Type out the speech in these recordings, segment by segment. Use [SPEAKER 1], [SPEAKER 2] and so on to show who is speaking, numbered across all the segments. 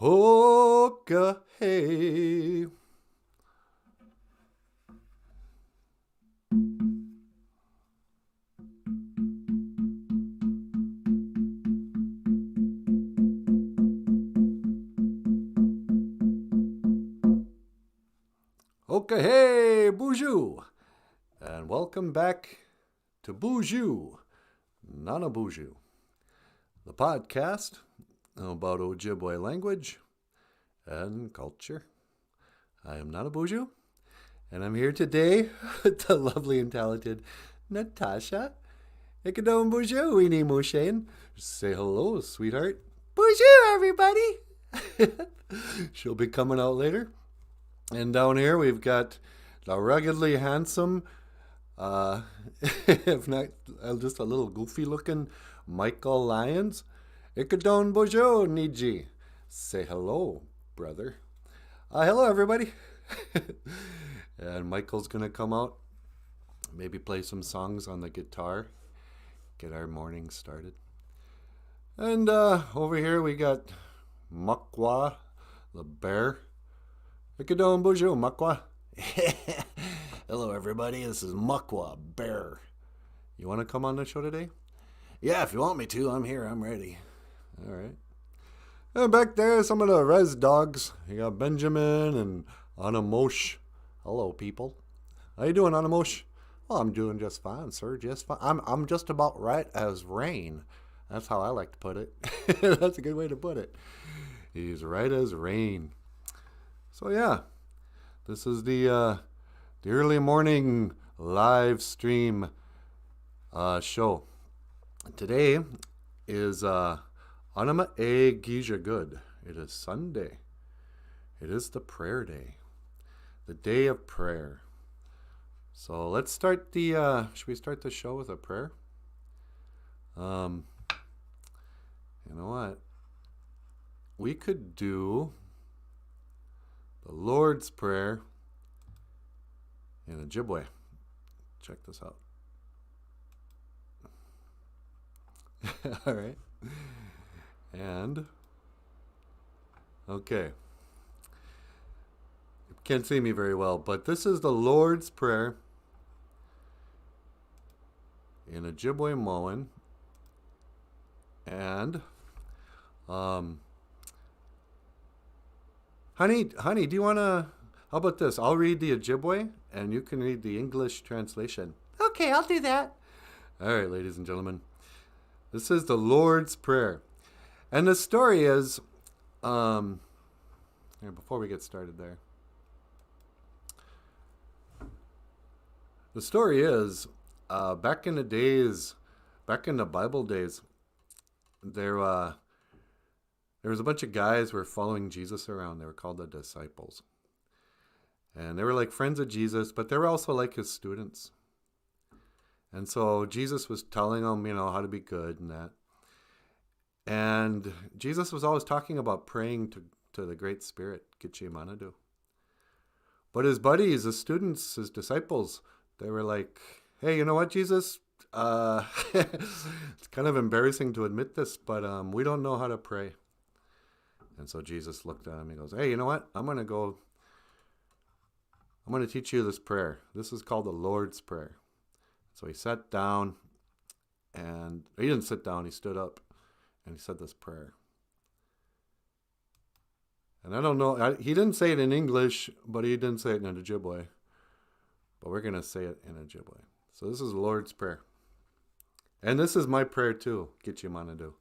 [SPEAKER 1] Hoka hey. Hoka hey, BOOZHOO. And welcome back to BOOZHOO NANABOOZHOO, the podcast about Ojibwe language and culture. I am NANABOOZHOO, and I'm here today with the lovely and talented Natasha. Ikadon BOOZHOO, Weenie Moshane. Say hello, sweetheart. BOOZHOO, everybody. She'll be coming out later. And down here we've got the ruggedly handsome, if not just a little goofy looking, Michael Lyons. Ikadon BOOZHOO, Niji. Say hello, brother. Hello, everybody. And Michael's going to come out, maybe play some songs on the guitar, get our morning started. And over here we got Makwa, the bear. Ikadon BOOZHOO, Makwa. Hello, everybody. This is Makwa, bear. You want to come on the show today? Yeah, if you want me to, I'm here. I'm ready. All right. And back there, some of the res dogs. You got Benjamin and Anamosh. Hello, people. How you doing, Anamosh? Well, I'm doing just fine, sir. Just fine. I'm just about right as rain. That's how I like to put it. That's a good way to put it. He's right as rain. So yeah, this is the early morning live stream show. Today is Anama E Gija Good. It is Sunday. It is the prayer day, the day of prayer. So let's start the. Should we start the show with a prayer? You know what? We could do the Lord's Prayer in Ojibwe. Check this out. All right. And, okay. You can't see me very well, but this is the Lord's Prayer in Ojibwe Moan. And, Honey, do you want to... How about this? I'll read the Ojibwe, and you can read the English translation. Okay, I'll do that. All right, ladies and gentlemen. This is the Lord's Prayer. And the story is... here, before we get started there. The story is, back in the days, back in the Bible days, there was a bunch of guys who were following Jesus around. They were called the disciples. And they were like friends of Jesus, but they were also like his students. And so Jesus was telling them, how to be good and that. And Jesus was always talking about praying to the Great Spirit, Gitche Manadu. But his buddies, his students, his disciples, they were like, hey, you know what, Jesus? It's kind of embarrassing to admit this, but we don't know how to pray. And so Jesus looked at him. He goes, hey, you know what? I'm going to teach you this prayer. This is called the Lord's Prayer. So he sat down, and he didn't sit down. He stood up, and he said this prayer. And I don't know. He didn't say it in English, but he didn't say it in Ojibwe. But we're going to say it in Ojibwe. So this is the Lord's Prayer. And this is my prayer too, Gitche Manadu.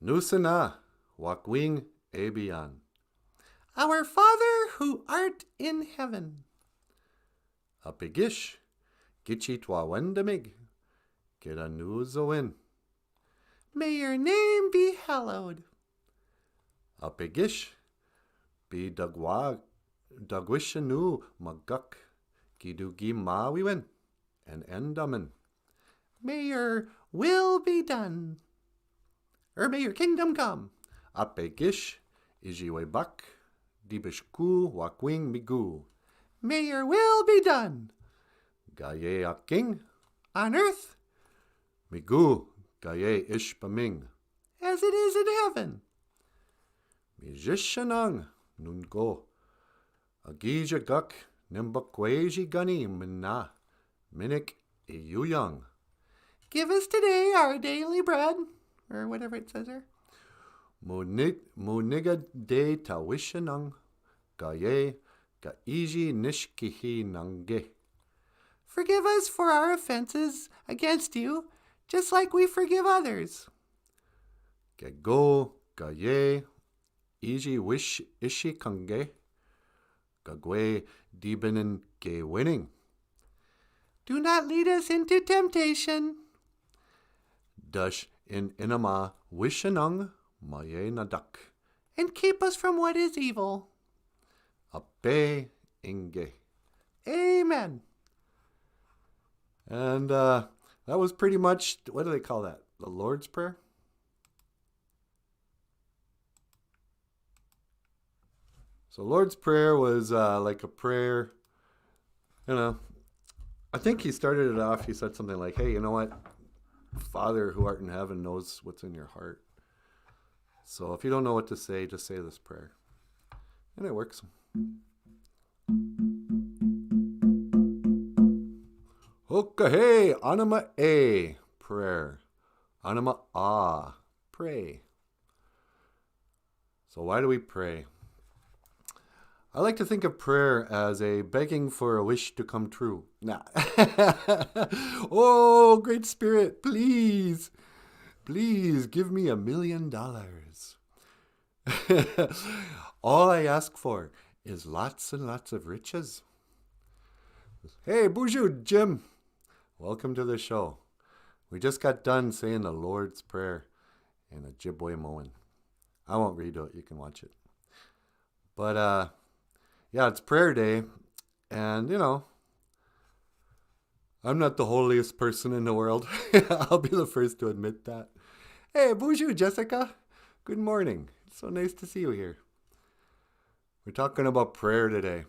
[SPEAKER 1] Nusana wakwing ebian. Our Father who art in heaven. Apigish, Gitche Twawendamig, Kidanuzoin. May your name be hallowed. Apigish, be Dagwishanu Maguk, Gidugi Mawiwin, and Endaman. May your will be done. Or may your kingdom come. Apegish, Ijiwebak, Dibishku, Wakwing Migu. May your will be done. Gaye Aking, on earth. Migu, Gaye Ishpaming, as it is in heaven. Mijishanang nungo. Agija guk nimbukweji gani minna. Minik iyuyang. Give us today our daily bread, or whatever it says there. Muniga de tawishanang. Gaye gaiji nishkihi nange. Forgive us for our offenses against you, just like we forgive others. Gego gaye iji wish ishi kange. Gagwe dibenen ge winning. Do not lead us into temptation. Dush in inama wishanung maye nadak. And keep us from what is evil. Ape inge. Amen. And that was pretty much, what do they call that? The Lord's Prayer? So Lord's Prayer was like a prayer, I think he started it off, he said something like, hey, you know what? Father who art in heaven knows what's in your heart. So if you don't know what to say, just say this prayer. And it works. Okay, anima A, prayer. Anima A, pray. So why do we pray? I like to think of prayer as a begging for a wish to come true. Nah. Oh, great spirit, please give me $1 million. All I ask for is lots and lots of riches. Hey, BOOZHOO, Jim. Welcome to the show. We just got done saying the Lord's Prayer in Ojibwe Moan. I won't redo it. You can watch it. But, yeah, it's prayer day. And, I'm not the holiest person in the world. I'll be the first to admit that. Hey, BOOZHOO, Jessica. Good morning. It's so nice to see you here. We're talking about prayer today.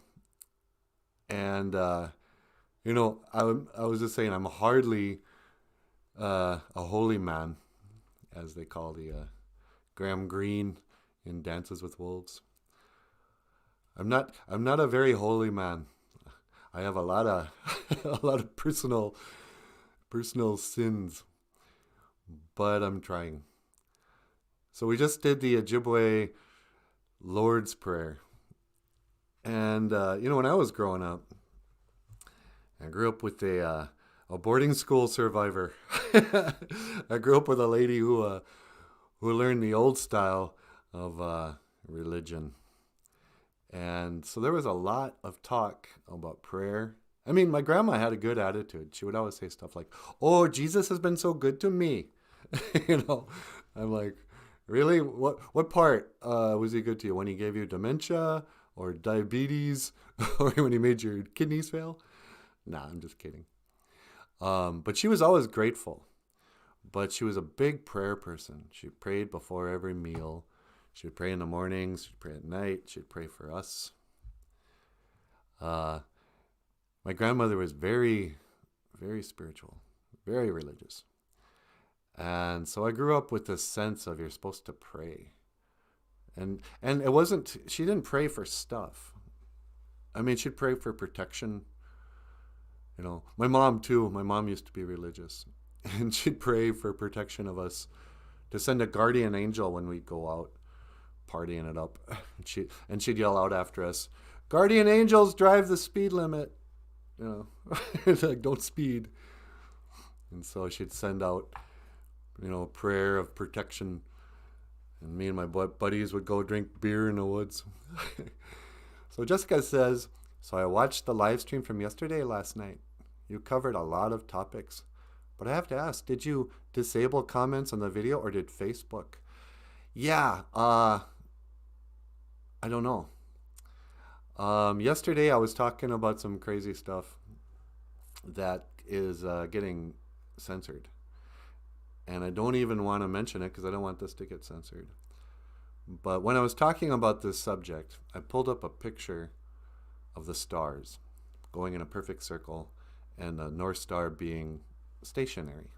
[SPEAKER 1] And, I was just saying I'm hardly a holy man, as they call the Graham Greene in Dances with Wolves. I'm not a very holy man. I have a lot of personal sins, but I'm trying. So we just did the Ojibwe Lord's Prayer. And, when I was growing up, I grew up with a boarding school survivor. I grew up with a lady who learned the old style of religion. And so there was a lot of talk about prayer. I mean, my grandma had a good attitude. She would always say stuff like, oh, Jesus has been so good to me. I'm like, really? What part was he good to you? When he gave you dementia or diabetes or when he made your kidneys fail? Nah, I'm just kidding. But she was always grateful. But she was a big prayer person. She prayed before every meal. She would pray in the mornings. She'd pray at night. She'd pray for us. My grandmother was very, very spiritual, very religious. And so I grew up with this sense of you're supposed to pray. And it wasn't, she didn't pray for stuff. I mean, she'd pray for protection. My mom too. My mom used to be religious. And she'd pray for protection of us, to send a guardian angel when we'd go out partying it up. And she'd yell out after us, guardian angels drive the speed limit. Like, don't speed. And so she'd send out, prayer of protection. And me and my buddies would go drink beer in the woods. So Jessica says, so I watched the live stream from yesterday last night. You covered a lot of topics. But I have to ask, did you disable comments on the video or did Facebook? Yeah, I don't know. Yesterday I was talking about some crazy stuff that is getting censored. And I don't even want to mention it because I don't want this to get censored. But when I was talking about this subject, I pulled up a picture of the stars going in a perfect circle and the North Star being stationary.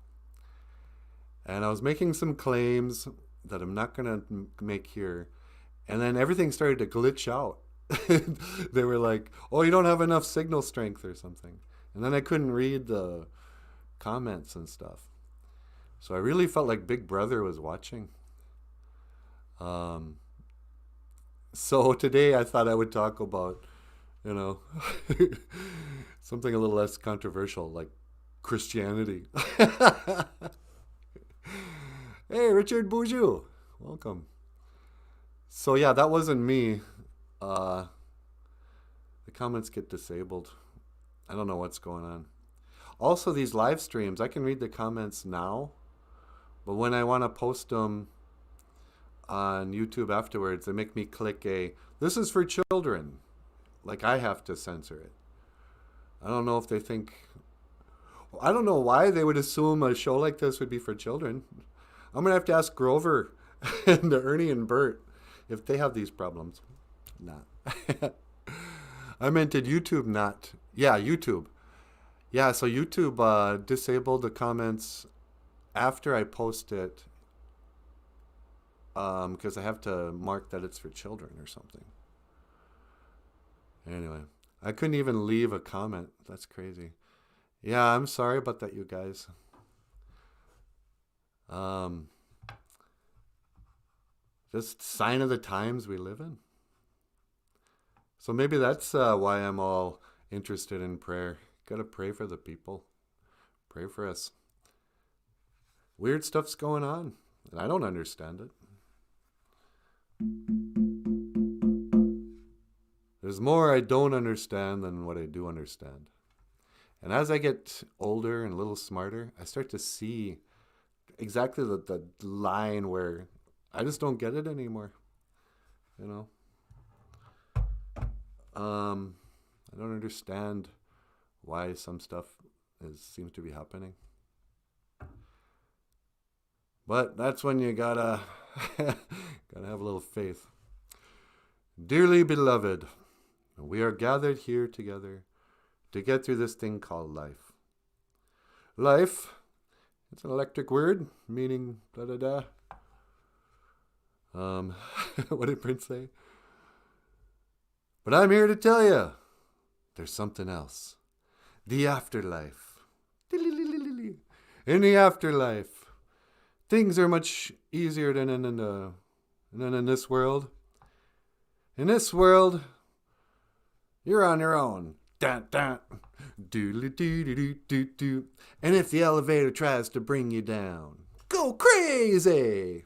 [SPEAKER 1] And I was making some claims that I'm not going to make here. And then everything started to glitch out. They were like, oh, you don't have enough signal strength or something. And then I couldn't read the comments and stuff. So I really felt like Big Brother was watching. So today I thought I would talk about, you know, something a little less controversial, like Christianity. Hey, Richard BOOZHOO, welcome. So yeah, that wasn't me. The comments get disabled. I don't know what's going on. Also, these live streams, I can read the comments now, but when I want to post them on YouTube afterwards, they make me click this is for children. Like I have to censor it. I don't know if they think, I don't know why they would assume a show like this would be for children. I'm going to have to ask Grover and Ernie and Bert if they have these problems. Nah. I meant did YouTube not? Yeah, YouTube. Yeah, so YouTube disabled the comments after I post it because I have to mark that it's for children or something. Anyway, I couldn't even leave a comment. That's crazy. Yeah, I'm sorry about that, you guys. Just sign of the times we live in. So maybe that's why I'm all interested in prayer. Gotta pray for the people. Pray for us. Weird stuff's going on, and I don't understand it. There's more I don't understand than what I do understand. And as I get older and a little smarter, I start to see exactly the line where I just don't get it anymore. You know? I don't understand why some stuff seems to be happening. But that's when you gotta have a little faith. Dearly beloved, we are gathered here together to get through this thing called life. Life, it's an electric word, meaning da-da-da. What did Prince say? But I'm here to tell you, there's something else. The afterlife. In the afterlife, things are much easier than in this world. In this world, you're on your own. Dun, dun. Do. And if the elevator tries to bring you down, go crazy.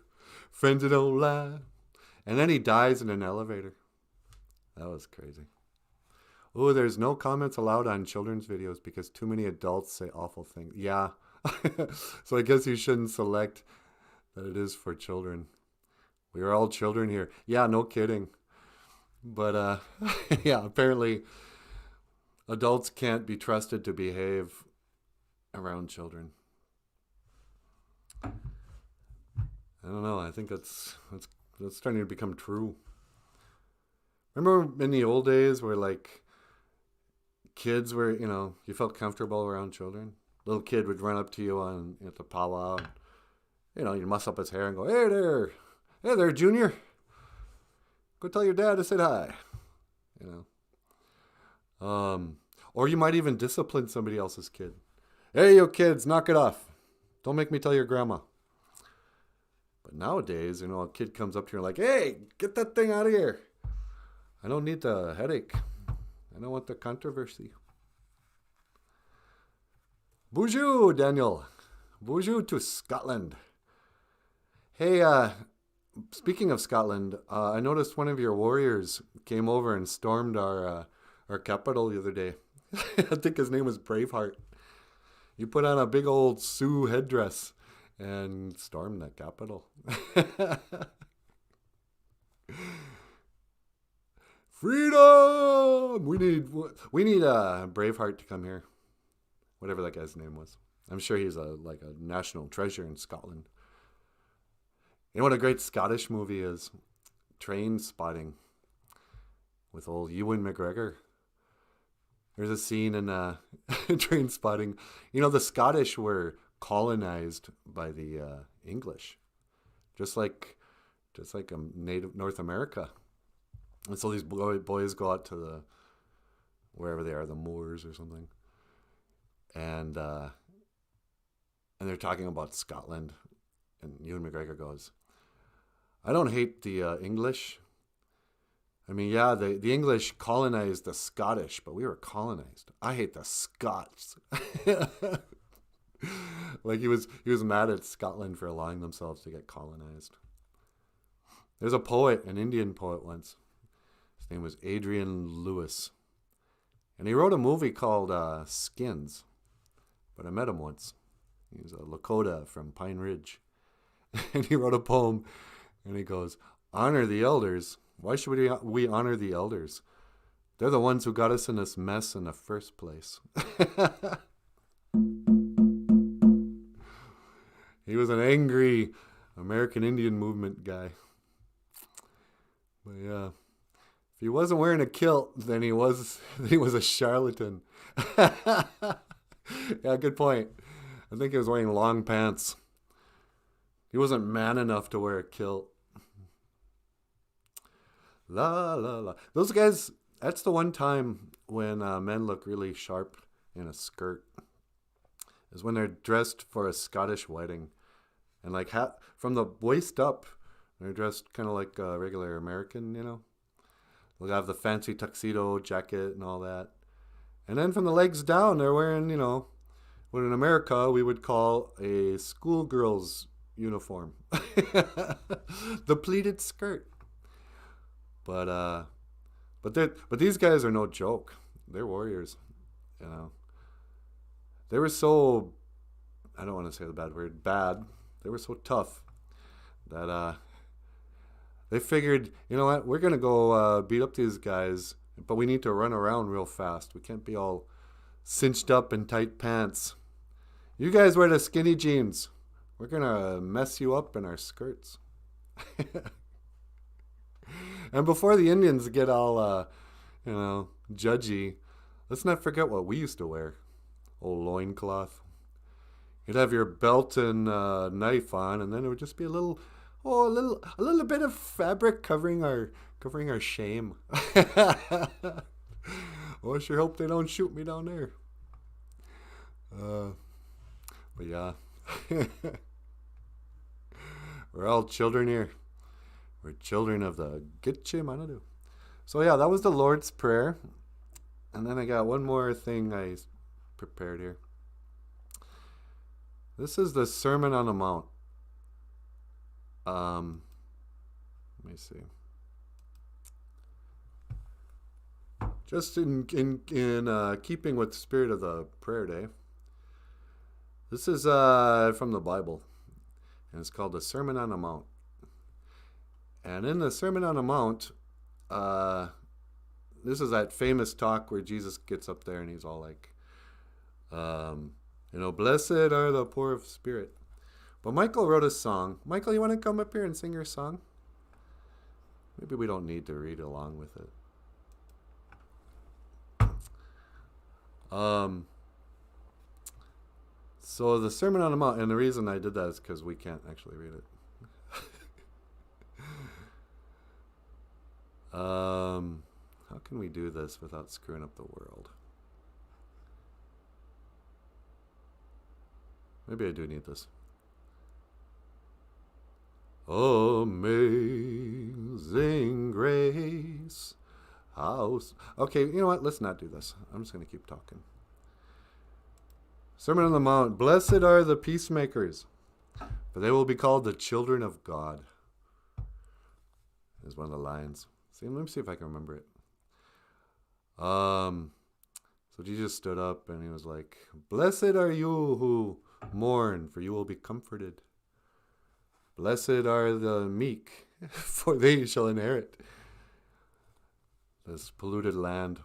[SPEAKER 1] Friends that don't lie. And then he dies in an elevator. That was crazy. Oh, there's no comments allowed on children's videos because too many adults say awful things. Yeah. So I guess you shouldn't select that it is for children. We are all children here. Yeah, no kidding. But yeah, apparently adults can't be trusted to behave around children. I don't know. I think that's starting to become true. Remember in the old days where like kids were, you felt comfortable around children? Little kid would run up to you at the powwow. And, you'd muss up his hair and go, hey there, Junior. Go tell your dad I said hi. Or you might even discipline somebody else's kid. Hey, you kids, knock it off. Don't make me tell your grandma. But nowadays, a kid comes up to you like, hey, get that thing out of here. I don't need the headache. I don't want the controversy. BOOZHOO, Daniel. BOOZHOO to Scotland. Hey, speaking of Scotland, I noticed one of your warriors came over and stormed our capital the other day. I think his name was Braveheart. You put on a big old Sioux headdress and stormed the capital. Freedom! We need Braveheart to come here. Whatever that guy's name was. I'm sure he's a national treasure in Scotland. You know what a great Scottish movie is? Train Spotting with old Ewan McGregor. There's a scene in Train Spotting. The Scottish were colonized by the English just like native North America. And so these boys go out to the wherever they are, the moors or something, and they're talking about Scotland, and Ewan McGregor goes, "I don't hate the English. I mean, yeah, the English colonized the Scottish, but we were colonized. I hate the Scots." Like he was mad at Scotland for allowing themselves to get colonized. There's a poet, an Indian poet once. His name was Adrian Lewis. And he wrote a movie called Skins. But I met him once. He's a Lakota from Pine Ridge. And he wrote a poem. And he goes, "Honor the elders. Why should we honor the elders? They're the ones who got us in this mess in the first place." He was an angry American Indian movement guy. But yeah, if he wasn't wearing a kilt, then he was a charlatan. Yeah, good point. I think he was wearing long pants. He wasn't man enough to wear a kilt. La la la. Those guys, that's the one time when men look really sharp in a skirt, is when they're dressed for a Scottish wedding. And like from the waist up, they're dressed kind of like a regular American, you know. They'll have the fancy tuxedo jacket and all that. And then from the legs down, they're wearing, you know, what in America we would call a schoolgirl's uniform. The pleated skirt. But these guys are no joke. They're warriors, you know. They were so, I don't want to say the bad word, bad. They were so tough that they figured, you know what, we're going to go beat up these guys, but we need to run around real fast. We can't be all cinched up in tight pants. You guys wear the skinny jeans. We're going to mess you up in our skirts. And before the Indians get all, you know, judgy, let's not forget what we used to wear. Old loincloth. You'd have your belt and knife on, and then it would just be a little bit of fabric covering our shame. Oh, I sure hope they don't shoot me down there. But yeah, we're all children here. We're children of the Gitche Manadu. So yeah, that was the Lord's Prayer. And then I got one more thing I prepared here. This is the Sermon on the Mount. Let me see. Just in keeping with the spirit of the prayer day. This is from the Bible. And it's called the Sermon on the Mount. And in the Sermon on the Mount, this is that famous talk where Jesus gets up there and he's all like, you know, blessed are the poor of spirit. But Michael wrote a song. Michael, you want to come up here and sing your song? Maybe we don't need to read along with it. So the Sermon on the Mount, and the reason I did that is because we can't actually read it. How can we do this without screwing up the world? Maybe I do need this. Amazing grace. Okay, you know what? Let's not do this. I'm just going to keep talking. Sermon on the Mount. Blessed are the peacemakers, for they will be called the children of God. Is one of the lines. See, let me see if I can remember it. So Jesus stood up and he was like, blessed are you who mourn, for you will be comforted. Blessed are the meek, for they shall inherit this polluted land.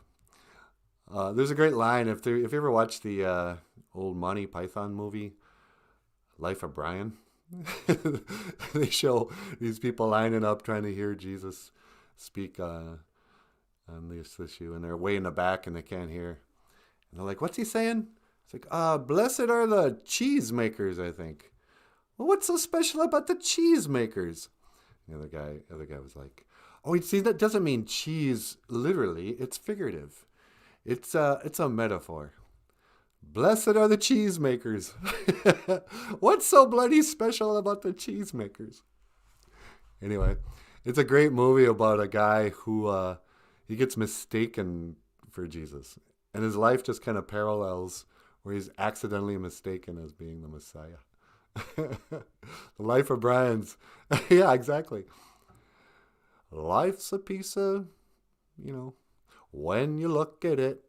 [SPEAKER 1] There's a great line. If you ever watched the old Monty Python movie, Life of Brian, they show these people lining up trying to hear Jesus speak on this issue, and they're way in the back and they can't hear. And they're like, what's he saying? It's like, blessed are the cheese makers, I think. Well, what's so special about the cheesemakers? The other guy was like, oh, you see, that doesn't mean cheese literally. It's figurative. It's a metaphor. Blessed are the cheesemakers. What's so bloody special about the cheesemakers? Anyway, it's a great movie about a guy who he gets mistaken for Jesus. And his life just kind of parallels where he's accidentally mistaken as being the Messiah. The life of Brian's. Yeah, exactly. Life's a piece of, when you look at it.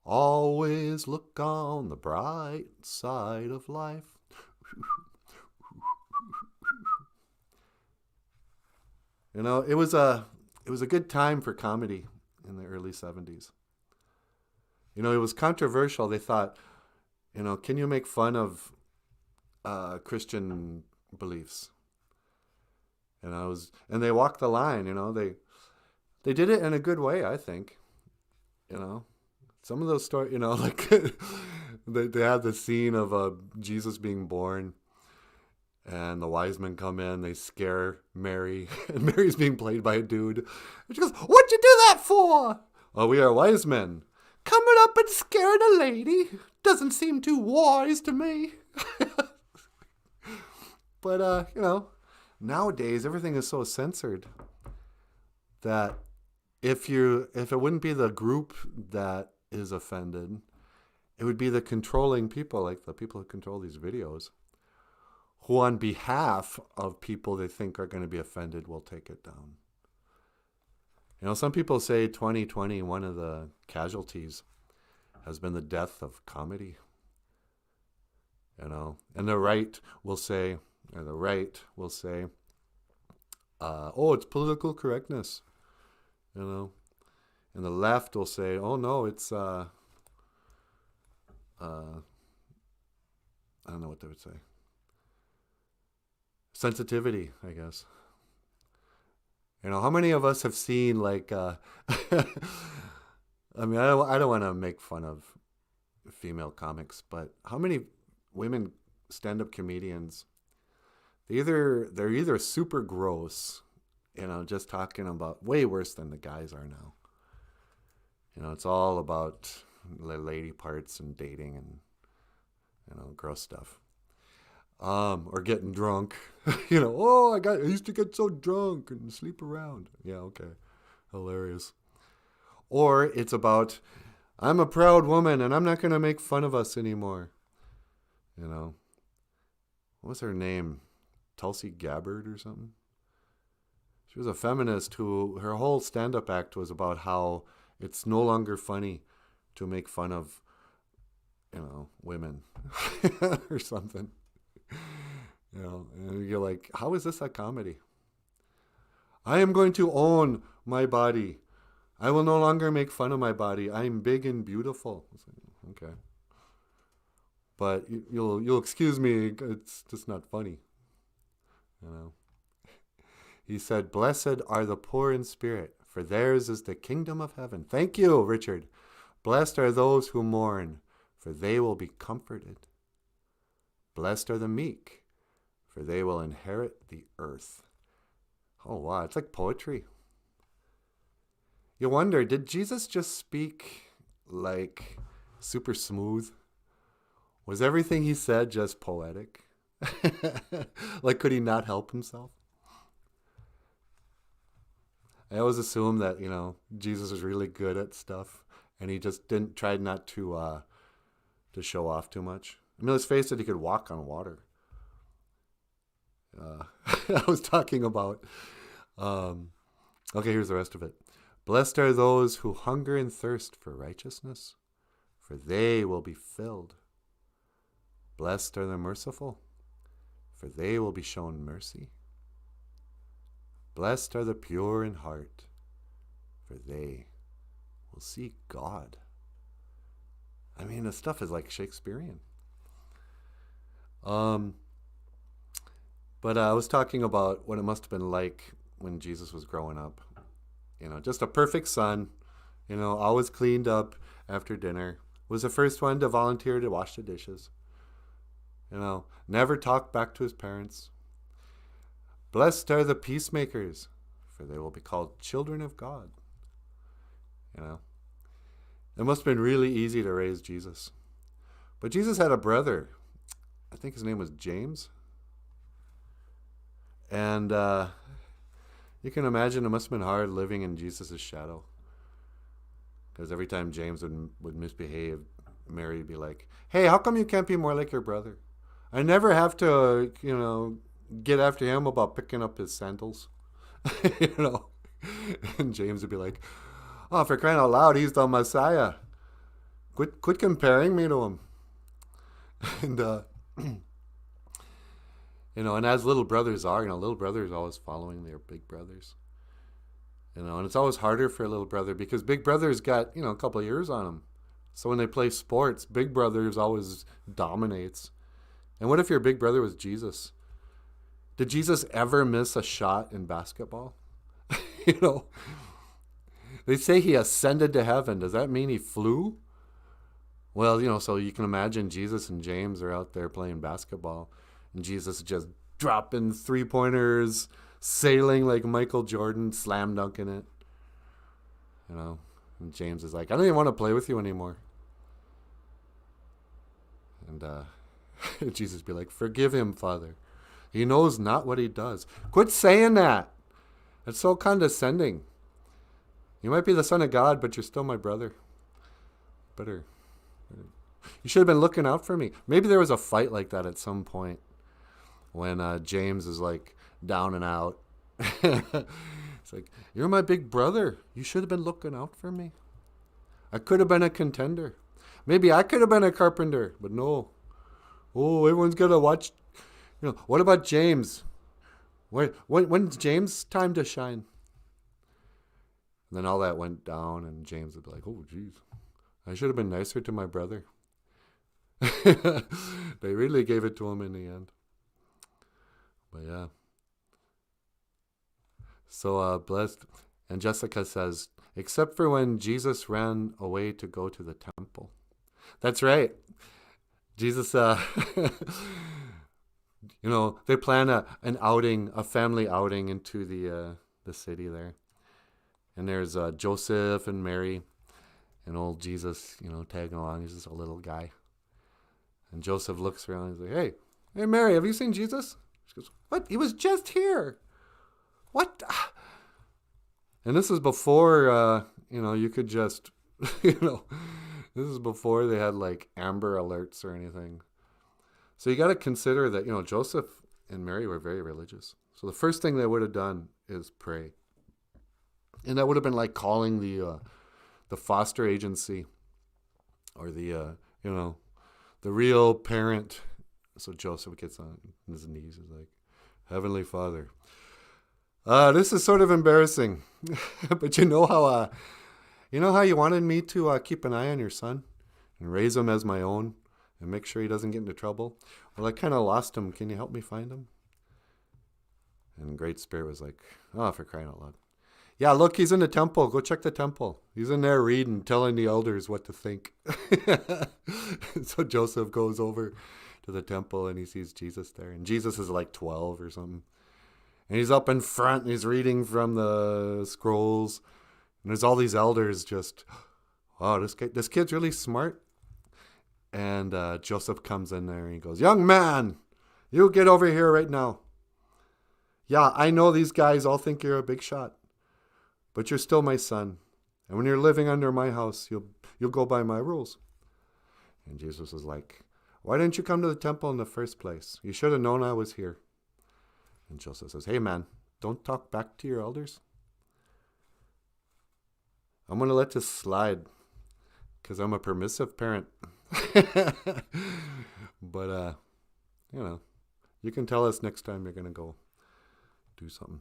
[SPEAKER 1] Always look on the bright side of life. It was a good time for comedy in the early 70s. It was controversial. They thought, can you make fun of Christian beliefs? And they walked the line. They did it in a good way, I think. Some of those stories, like they had the scene of Jesus being born, and the wise men come in, they scare Mary, and Mary's being played by a dude. And she goes, "What'd you do that for?" "Oh, we are wise men." "Coming up and scaring a lady doesn't seem too wise to me." But, nowadays everything is so censored that if it wouldn't be the group that is offended, it would be the controlling people, like the people who control these videos, who on behalf of people they think are going to be offended will take it down. Some people say 2020, one of the casualties has been the death of comedy. And the right will say, oh, it's political correctness. And the left will say, oh no, it's I don't know what they would say. Sensitivity, I guess. How many of us have seen I mean, I don't want to make fun of female comics, but how many women stand-up comedians, they're either super gross, just talking about way worse than the guys are now. It's all about lady parts and dating and, gross stuff. Or getting drunk. Oh, I used to get so drunk and sleep around. Yeah, okay. Hilarious. Or it's about, I'm a proud woman and I'm not going to make fun of us anymore. What was her name? Tulsi Gabbard or something? She was a feminist who, her whole stand-up act was about how it's no longer funny to make fun of, women or something. And you're like, how is this a comedy? I am going to own my body. I will no longer make fun of my body. I'm big and beautiful. Okay. But you'll excuse me, it's just not funny. He said, blessed are the poor in spirit, for theirs is the kingdom of heaven. Thank you, Richard. Blessed are those who mourn, for they will be comforted. Blessed are the meek, for they will inherit the earth. Oh, wow, it's like poetry. You wonder, did Jesus just speak like super smooth? Was everything he said just poetic? Like, could he not help himself? I always assume that, Jesus was really good at stuff, and he just tried not to show off too much. I mean, let's face it, he could walk on water. I was talking about, okay, here's the rest of it. Blessed are those who hunger and thirst for righteousness, for they will be filled. Blessed are the merciful, for they will be shown mercy. Blessed are the pure in heart, for they will see God. I mean, the stuff is like Shakespearean. But I was talking about what it must have been like when Jesus was growing up. Just a perfect son, always cleaned up after dinner, was the first one to volunteer to wash the dishes. Never talked back to his parents. Blessed are the peacemakers, for they will be called children of God. It must have been really easy to raise Jesus. But Jesus had a brother. I think his name was James. And you can imagine it must have been hard living in Jesus' shadow. Because every time James would misbehave, Mary would be like, hey, how come you can't be more like your brother? I never have to, get after him about picking up his sandals. And James would be like, oh, for crying out loud, he's the Messiah. Quit comparing me to him. And, and as little brothers are, little brothers are always following their big brothers. And it's always harder for a little brother because big brother's got, a couple of years on him. So when they play sports, big brother's always dominates. And what if your big brother was Jesus? Did Jesus ever miss a shot in basketball? They say he ascended to heaven. Does that mean he flew? Well, so you can imagine Jesus and James are out there playing basketball. And Jesus just dropping three-pointers, sailing like Michael Jordan, slam dunking it. And James is like, I don't even want to play with you anymore. And Jesus be like, forgive him, Father. He knows not what he does. Quit saying that. It's so condescending. You might be the son of God, but you're still my brother. Better. You should have been looking out for me. Maybe there was a fight like that at some point when James is like down and out. It's like, you're my big brother. You should have been looking out for me. I could have been a contender. Maybe I could have been a carpenter, but no. Oh, everyone's got to watch. What about James? When's James' time to shine? And then all that went down, and James would be like, oh, geez, I should have been nicer to my brother. They really gave it to him in the end. But yeah. So blessed. And Jessica says, except for when Jesus ran away to go to the temple. That's right. Jesus, they plan an outing, a family outing into the city there. And there's Joseph and Mary and old Jesus, tagging along. He's just a little guy. And Joseph looks around and he's like, hey, Mary, have you seen Jesus? She goes, what? He was just here. What? And this is before, you could just, this is before they had like Amber Alerts or anything. So you got to consider that, Joseph and Mary were very religious. So the first thing they would have done is pray. And that would have been like calling the foster agency or the real parent. So Joseph gets on his knees. He's like, Heavenly Father, this is sort of embarrassing, but you know how you wanted me to keep an eye on your son and raise him as my own and make sure he doesn't get into trouble. Well, I kind of lost him. Can you help me find him? And Great Spirit was like, oh, for crying out loud. Yeah, look, he's in the temple. Go check the temple. He's in there reading, telling the elders what to think. So Joseph goes over to the temple and he sees Jesus there. And Jesus is like 12 or something. And he's up in front and he's reading from the scrolls. And there's all these elders just, wow, this kid's really smart. And Joseph comes in there and he goes, young man, you get over here right now. Yeah, I know these guys all think you're a big shot. But you're still my son. And when you're living under my house, you'll go by my rules. And Jesus was like, why didn't you come to the temple in the first place? You should have known I was here. And Joseph says, hey man, don't talk back to your elders. I'm going to let this slide because I'm a permissive parent. But, you can tell us next time you're going to go do something.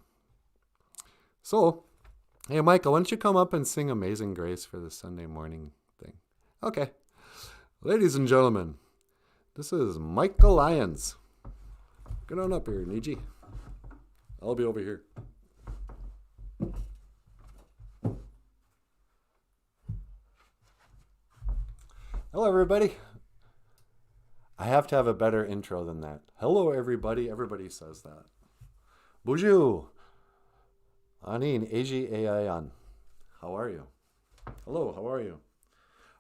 [SPEAKER 1] So, hey, Michael, why don't you come up and sing Amazing Grace for the Sunday morning thing? Okay. Ladies and gentlemen, this is Michael Lyons. Get on up here, Niji. I'll be over here. Hello, everybody. I have to have a better intro than that. Hello, everybody. Everybody says that. BOOZHOO. Anin, Eji Ayan. How are you? Hello, how are you?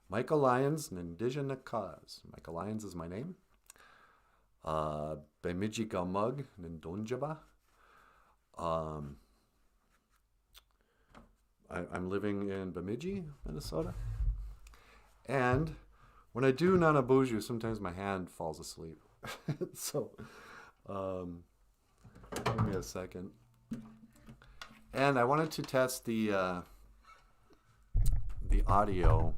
[SPEAKER 1] Michael Lyons, Nindigenous Cause. Michael Lyons is my name. Bemidji Gamug, Nindonjaba. I'm living in Bemidji, Minnesota. And when I do NANABOOZHOO, sometimes my hand falls asleep. So, give me a second. And I wanted to test the audio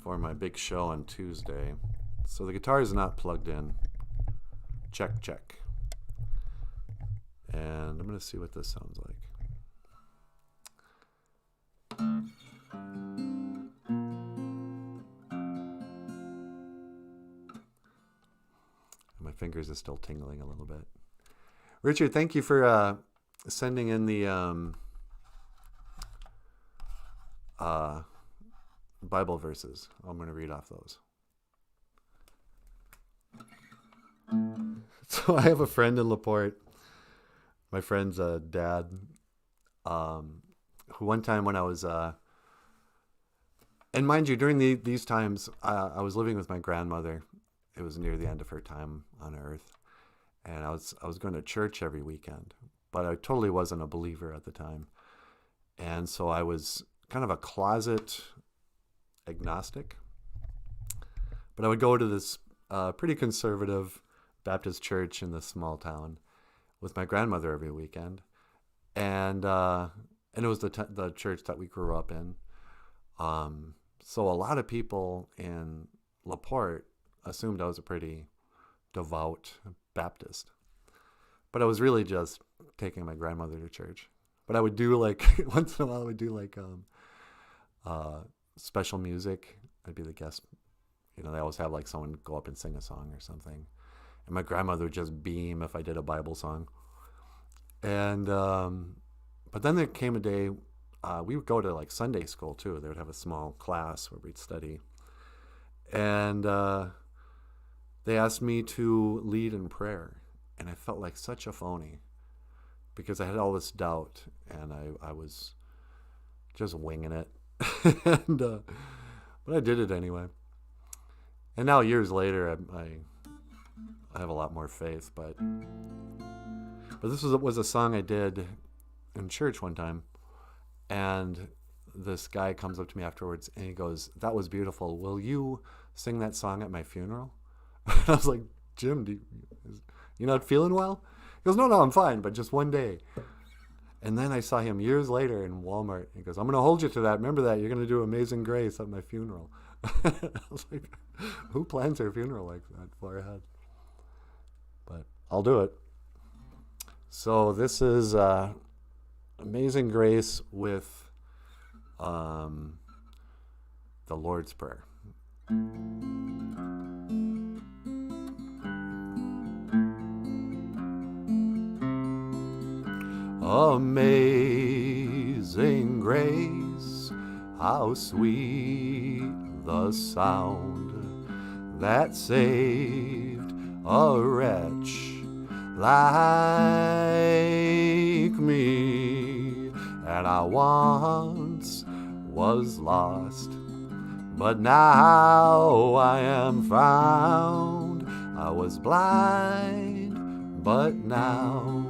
[SPEAKER 1] for my big show on Tuesday. So the guitar is not plugged in. Check, check. And I'm going to see what this sounds like. My fingers are still tingling a little bit. Richard, thank you for sending in the Bible verses. I'm going to read off those. So I have a friend in LaPorte, my friend's dad, who one time when I was, and mind you, during these times, I was living with my grandmother. It was near the end of her time on earth. And I was going to church every weekend, but I totally wasn't a believer at the time. And so I was kind of a closet agnostic. But I would go to this pretty conservative Baptist church in this small town with my grandmother every weekend. And it was the church that we grew up in. So a lot of people in LaPorte assumed I was a pretty devout Baptist. But I was really just taking my grandmother to church. But I would do once in a while I would do special music. I'd be the guest. They always have someone go up and sing a song or something. And my grandmother would just beam if I did a Bible song. And but then there came a day, we would go to Sunday school too. They would have a small class where we'd study. And they asked me to lead in prayer. And I felt like such a phony because I had all this doubt and I was just winging it. But I did it anyway. And now years later, I have a lot more faith. But this was a song I did in church one time. And this guy comes up to me afterwards and he goes, "That was beautiful. Will you sing that song at my funeral?" And I was like, "Jim, you not feeling well?" He goes, No, I'm fine, but just one day. And then I saw him years later in Walmart. He goes, "I'm going to hold you to that. Remember that. You're going to do Amazing Grace at my funeral." I was like, who plans their funeral like that far ahead? But I'll do it. So this is Amazing Grace with the Lord's Prayer. Amazing grace, how sweet the sound that saved a wretch like me. And I once was lost, but now I am found. I was blind, but now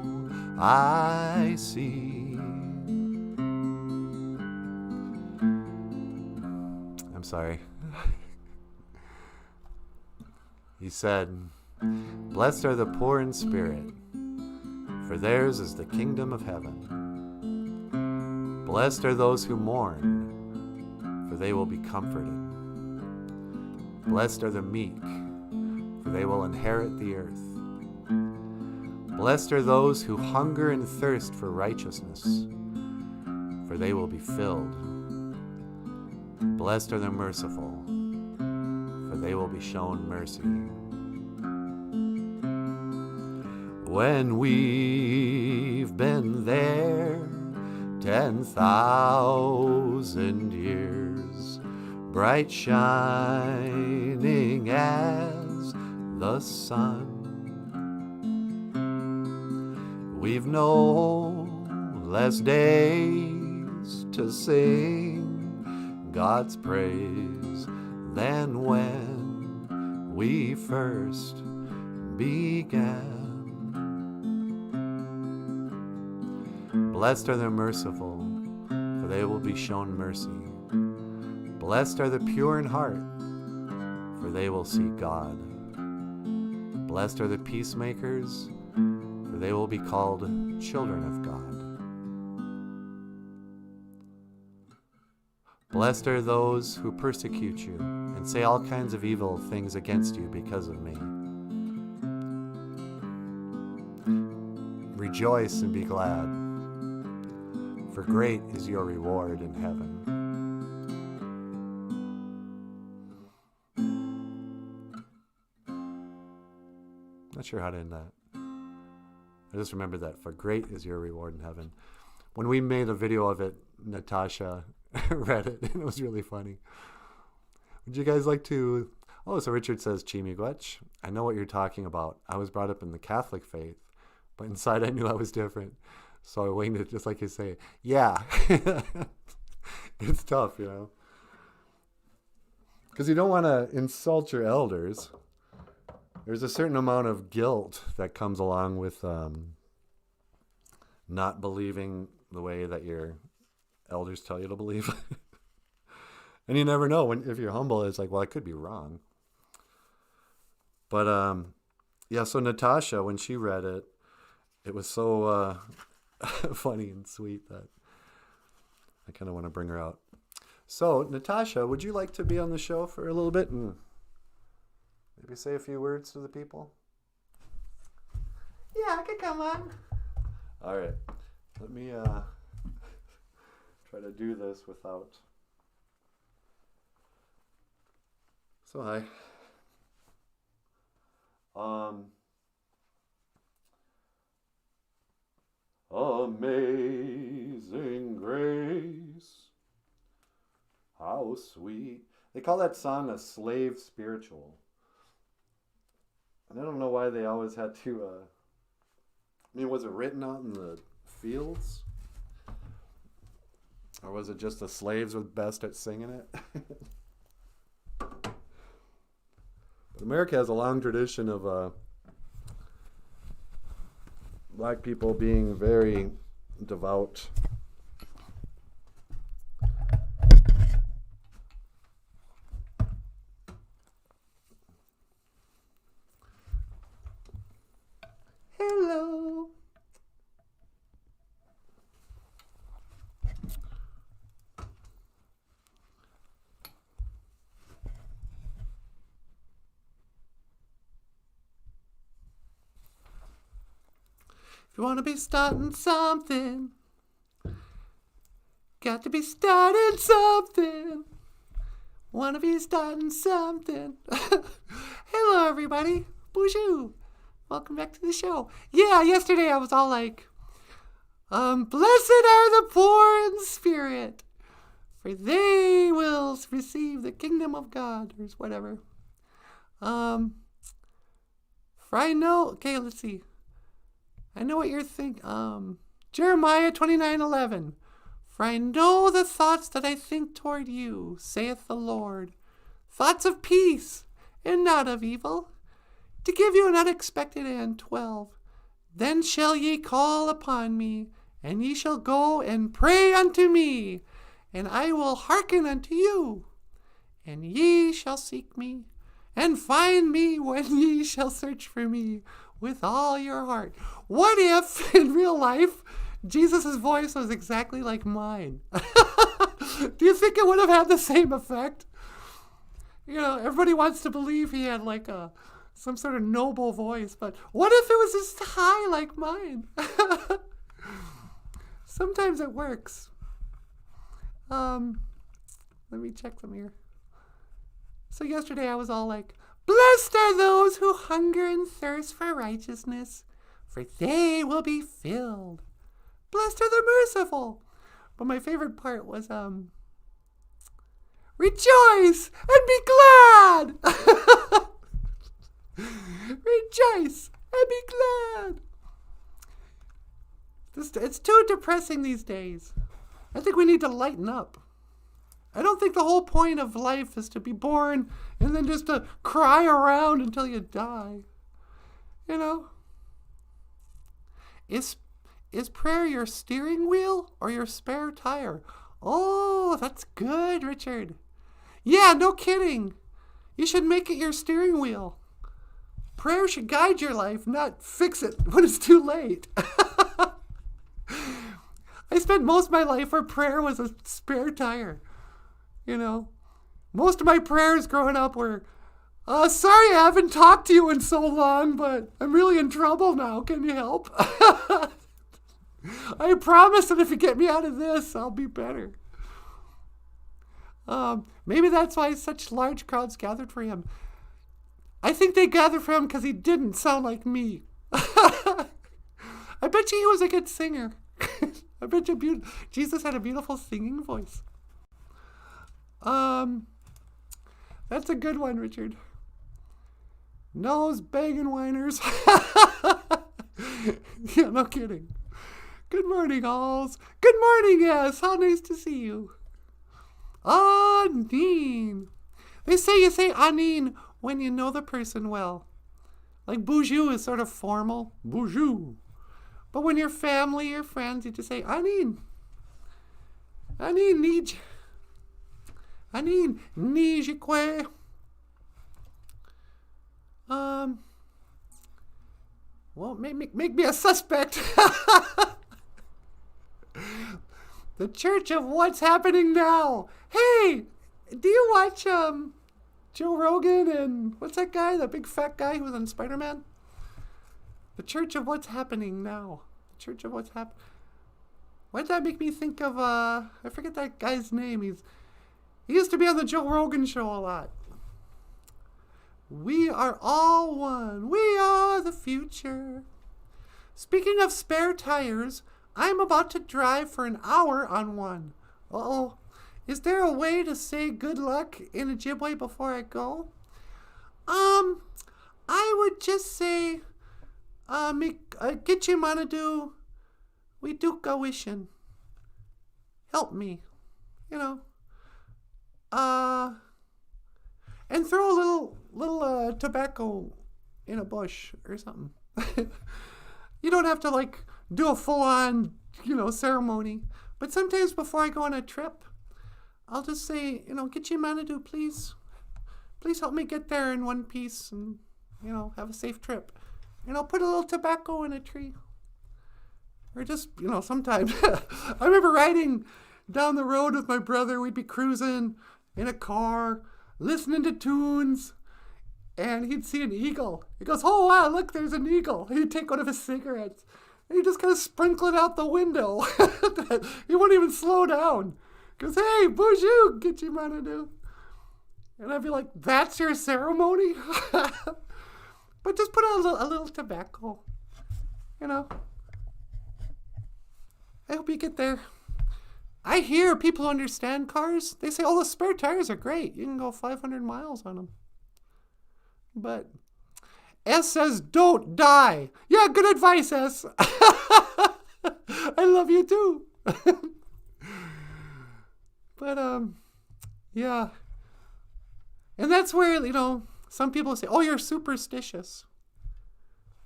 [SPEAKER 1] I see. I'm sorry. He said, "Blessed are the poor in spirit, for theirs is the kingdom of heaven. Blessed are those who mourn, for they will be comforted. Blessed are the meek, for they will inherit the earth. Blessed are those who hunger and thirst for righteousness, for they will be filled. Blessed are the merciful, for they will be shown mercy. When we've been there 10,000 years, bright shining as the sun. We've no less days to sing God's praise than when we first began. Blessed are the merciful, for they will be shown mercy. Blessed are the pure in heart, for they will see God. Blessed are the peacemakers, for they will be called children of God. Blessed are those who persecute you and say all kinds of evil things against you because of me. Rejoice and be glad, for great is your reward in heaven. Not sure how to end that. I just remember that, for great is your reward in heaven. When we made a video of it, Natasha read it, and it was really funny. Would you guys like to... Oh, so Richard says, Chimiguach, I know what you're talking about. I was brought up in the Catholic faith, but inside I knew I was different. So I winged it just like you say. Yeah. It's tough, you know. Because you don't want to insult your elders. There's a certain amount of guilt that comes along with not believing the way that your elders tell you to believe. And you never know. If you're humble, it's like, well, I could be wrong. But, yeah, so Natasha, when she read it, it was so funny and sweet that I kind of want to bring her out. So, Natasha, would you like to be on the show for a little bit and maybe say a few words to the people?
[SPEAKER 2] Yeah, I could come on.
[SPEAKER 1] All right. Let me try to do this without... So, hi. Amazing grace, how sweet. They call that song a slave spiritual. And I don't know why they always had to, I mean, was it written out in the fields? Or was it just the slaves were best at singing it? But America has a long tradition of black people being very devout.
[SPEAKER 2] Hello. If you want to be starting something, got to be starting something. Want to be starting something. Hello, everybody. BOOZHOO. Welcome back to the show. Yeah, yesterday I was all like, blessed are the poor in spirit, for they will receive the kingdom of God, or whatever. For I know, okay, let's see. I know what you're thinking. Jeremiah 29:11. For I know the thoughts that I think toward you, saith the Lord. Thoughts of peace and not of evil, to give you an unexpected end. 12. Then shall ye call upon me, and ye shall go and pray unto me, and I will hearken unto you. And ye shall seek me, and find me when ye shall search for me with all your heart. What if, in real life, Jesus' voice was exactly like mine? Do you think it would have had the same effect? You know, everybody wants to believe he had like some sort of noble voice, but what if it was just high like mine? Sometimes it works. Let me check them here. So yesterday I was all like, blessed are those who hunger and thirst for righteousness, for they will be filled. Blessed are the merciful. But my favorite part was, Rejoice and be glad. Rejoice and be glad. It's too depressing these days. I think we need to lighten up. I don't think the whole point of life is to be born and then just to cry around until you die. You know? Is prayer your steering wheel or your spare tire? Oh, that's good, Richard. Yeah, no kidding. You should make it your steering wheel. Prayer should guide your life, not fix it when it's too late. I spent most of my life where prayer was a spare tire. You know, most of my prayers growing up were, sorry I haven't talked to you in so long, but I'm really in trouble now. Can you help? I promise that if you get me out of this, I'll be better. Maybe that's why such large crowds gathered for him. I think they gathered for him because he didn't sound like me. I bet you he was a good singer. I bet you Jesus had a beautiful singing voice. That's a good one, Richard. Nose banging whiners. Yeah, no kidding. Good morning, alls. Good morning, yes. How nice to see you. Aneen. They say you say Aneen when you know the person well. Like BOOZHOO is sort of formal. BOOZHOO. But when you're family or friends, you just say Aneen. Aneen need. Aneen nijikwe. Well, make me a suspect. The Church of What's Happening Now. Hey, do you watch Joe Rogan and what's that guy? That big fat guy who was on Spider-Man? The Church of What's Happening Now. The Church of What's Happening. Why did that make me think of I forget that guy's name. He used to be on the Joe Rogan show a lot. We are all one. We are the future. Speaking of spare tires, I'm about to drive for an hour on one. Uh-oh. Is there a way to say good luck in Ojibwe before I go? I would just say, Gitche Manadu, we duka wishin. Help me. You know. And throw a little tobacco in a bush or something. You don't have to do a full-on, ceremony. But sometimes before I go on a trip, I'll just say, Gitche Manadu, please help me get there in one piece and, have a safe trip. Put a little tobacco in a tree. Or just, sometimes. I remember riding down the road with my brother. We'd be cruising in a car, listening to tunes, and he'd see an eagle. He goes, oh, wow, look, there's an eagle. He'd take one of his cigarettes, and he'd just kind of sprinkle it out the window. He wouldn't even slow down. He goes, hey, BOOZHOO, Gitche Manadu. And I'd be like, that's your ceremony? But just put a little tobacco, I hope you get there. I hear people who understand cars, they say, oh, the spare tires are great. You can go 500 miles on them. But S says, don't die. Yeah, good advice, S. I love you too. But, yeah. And that's where, some people say, oh, you're superstitious.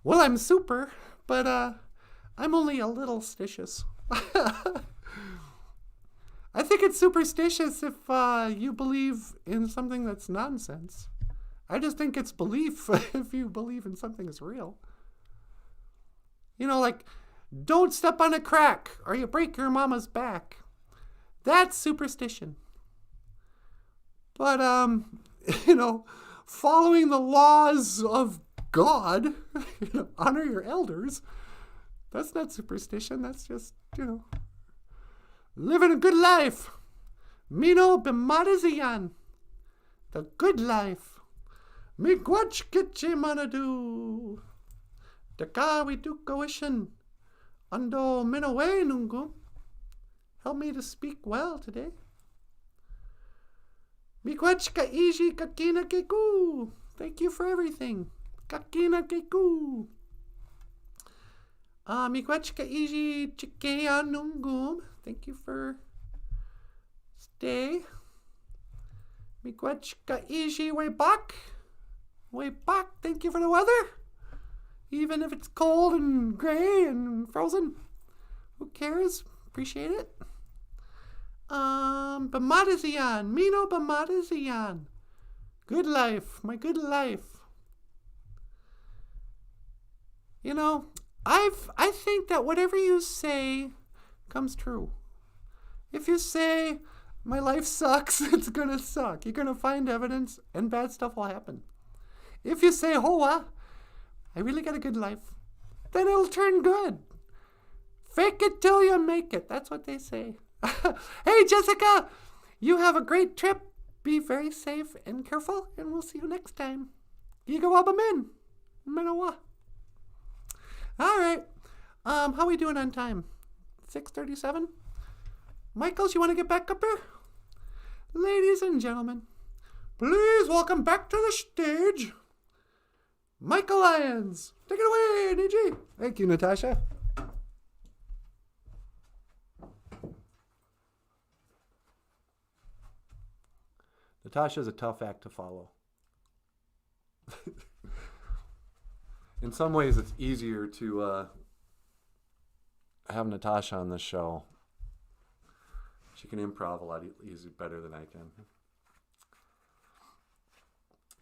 [SPEAKER 2] Well, I'm super, but I'm only a little stitious. I think it's superstitious if you believe in something that's nonsense. I just think it's belief if you believe in something that's real. Don't step on a crack or you break your mama's back. That's superstition. But, following the laws of God, honor your elders, that's not superstition. That's just, living a good life. Mino bimadaziyan. The good life. Miigwach Gitche Manadu. Dakawi dukawishin. Ando minawe nungu. Help me to speak well today. Miigwech iji kakina keku. Thank you for everything. Kakina keku. Miigwech iji chikeanungum. Thank you for stay. Miigwech iji way back. Way back. Thank you for the weather. Even if it's cold and gray and frozen. Who cares? Appreciate it. Bamadazian. Mino Bamadazian. Good life. My good life. You know, I think that whatever you say comes true. If you say, my life sucks, it's gonna suck. You're gonna find evidence and bad stuff will happen. If you say, hoa, I really got a good life, then it'll turn good. Fake it till you make it. That's what they say. Hey, Jessica, you have a great trip. Be very safe and careful, and we'll see you next time. Gigawabamin. Manawa. All right. How we doing on time? 6:37? Michaels, you want to get back up here? Ladies and gentlemen, please welcome back to the stage, Michael Lyons. Take it away, DG.
[SPEAKER 1] Thank you, Natasha. Natasha's a tough act to follow. In some ways, it's easier to have Natasha on the show. She can improv a lot better than I can.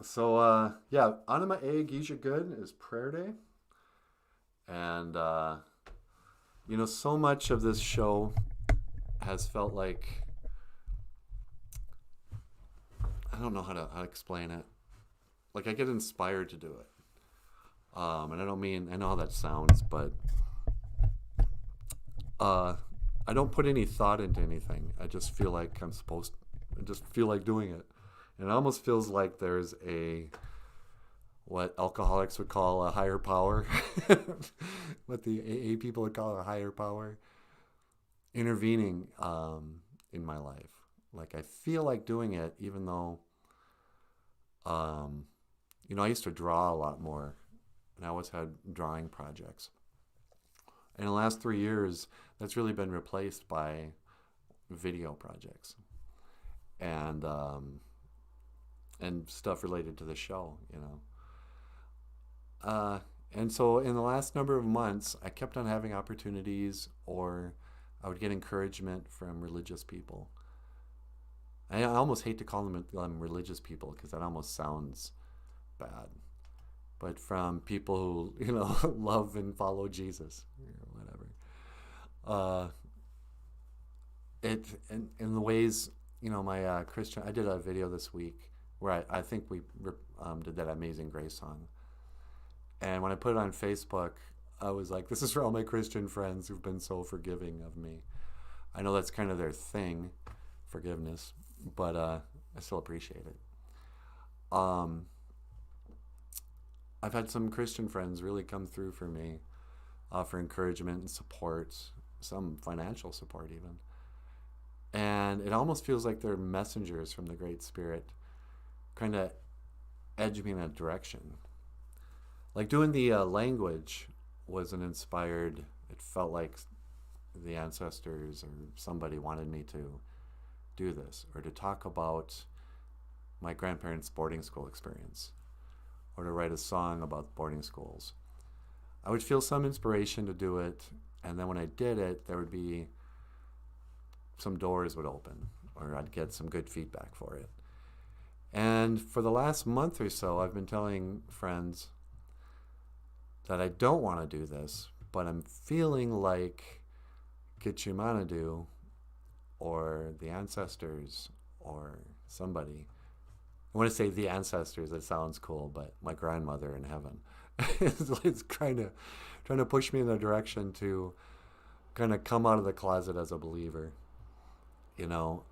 [SPEAKER 1] So, yeah, Anima E Gisha Good is prayer day. And, you know, so much of this show has felt like, I don't know how to explain it. Like, I get inspired to do it. And I don't mean, I know how that sounds, but I don't put any thought into anything. I just feel like I just feel like doing it. And it almost feels like there's what alcoholics would call a higher power, what the AA people would call a higher power, intervening in my life. Like, I feel like doing it, even though, you know, I used to draw a lot more, and I always had drawing projects. In the last 3 years, that's really been replaced by video projects and stuff related to the show, you know. And so in the last number of months, I kept on having opportunities, or I would get encouragement from religious people. I almost hate to call them religious people, because that almost sounds bad. But from people who, you know, love and follow Jesus, or whatever. In the ways, you know, my Christian, I did a video this week where I think we did that Amazing Grace song. And when I put it on Facebook, I was like, this is for all my Christian friends who've been so forgiving of me. I know that's kind of their thing, forgiveness, but I still appreciate it. I've had some Christian friends really come through for me, offer encouragement and support, some financial support even. And it almost feels like they're messengers from the Great Spirit, kind of edge me in a direction. Like doing the language was an inspired, it felt like the ancestors or somebody wanted me to do this, or to talk about my grandparents' boarding school experience, or to write a song about boarding schools. I would feel some inspiration to do it, and then when I did it, there would be some doors would open, or I'd get some good feedback for it. And for the last month or so, I've been telling friends that I don't want to do this, but I'm feeling like Gitchimanadu or the ancestors or somebody. I want to say the ancestors, it sounds cool, but my grandmother in heaven is trying to push me in a direction to kind of come out of the closet as a believer. You know,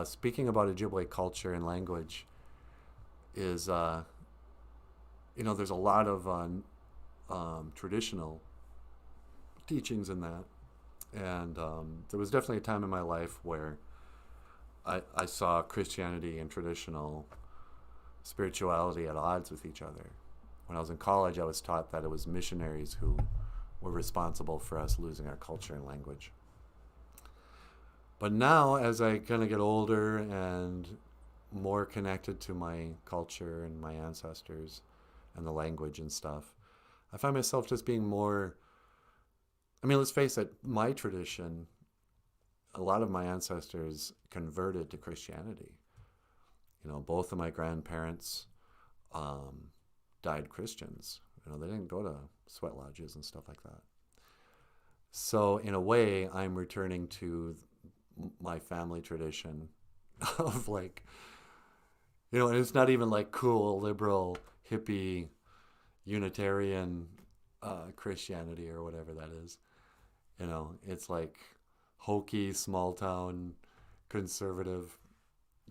[SPEAKER 1] speaking about Ojibwe culture and language is, you know, there's a lot of traditional teachings in that. And there was definitely a time in my life where I saw Christianity and traditional spirituality at odds with each other. When I was in college, I was taught that it was missionaries who were responsible for us losing our culture and language. But now, as I kind of get older and more connected to my culture and my ancestors and the language and stuff, I find myself just being more, I mean, let's face it, my tradition, a lot of my ancestors converted to Christianity. You know, both of my grandparents died Christians. You know, they didn't go to sweat lodges and stuff like that. So in a way, I'm returning to my family tradition of like, you know, and it's not even like cool, liberal, hippie, Unitarian Christianity or whatever that is. You know, it's like hokey, small town, conservative,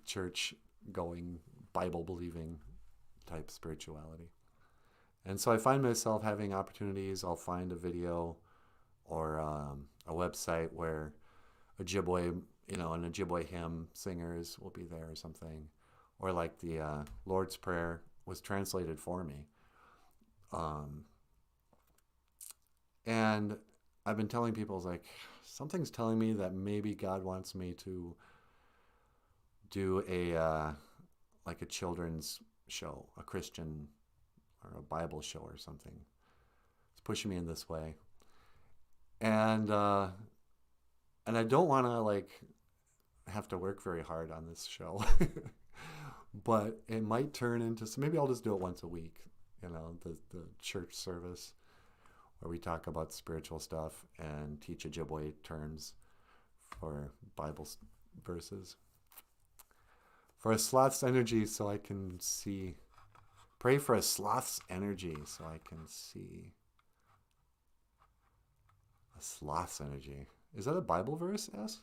[SPEAKER 1] church going, Bible believing type spirituality. And so I find myself having opportunities. I'll find a video or a website where Ojibwe, you know, an Ojibwe hymn singers will be there or something. Or like the Lord's Prayer was translated for me. And I've been telling people, like, something's telling me that maybe God wants me to do like a children's show, a Christian or a Bible show or something. It's pushing me in this way. And I don't want to like have to work very hard on this show. But it might turn into, so maybe I'll just do it once a week, you know, the church service where we talk about spiritual stuff and teach Ojibwe terms for Bible verses. For a sloth's energy so I can see. Pray for a sloth's energy so I can see. A sloth's energy. Is that a Bible verse, S?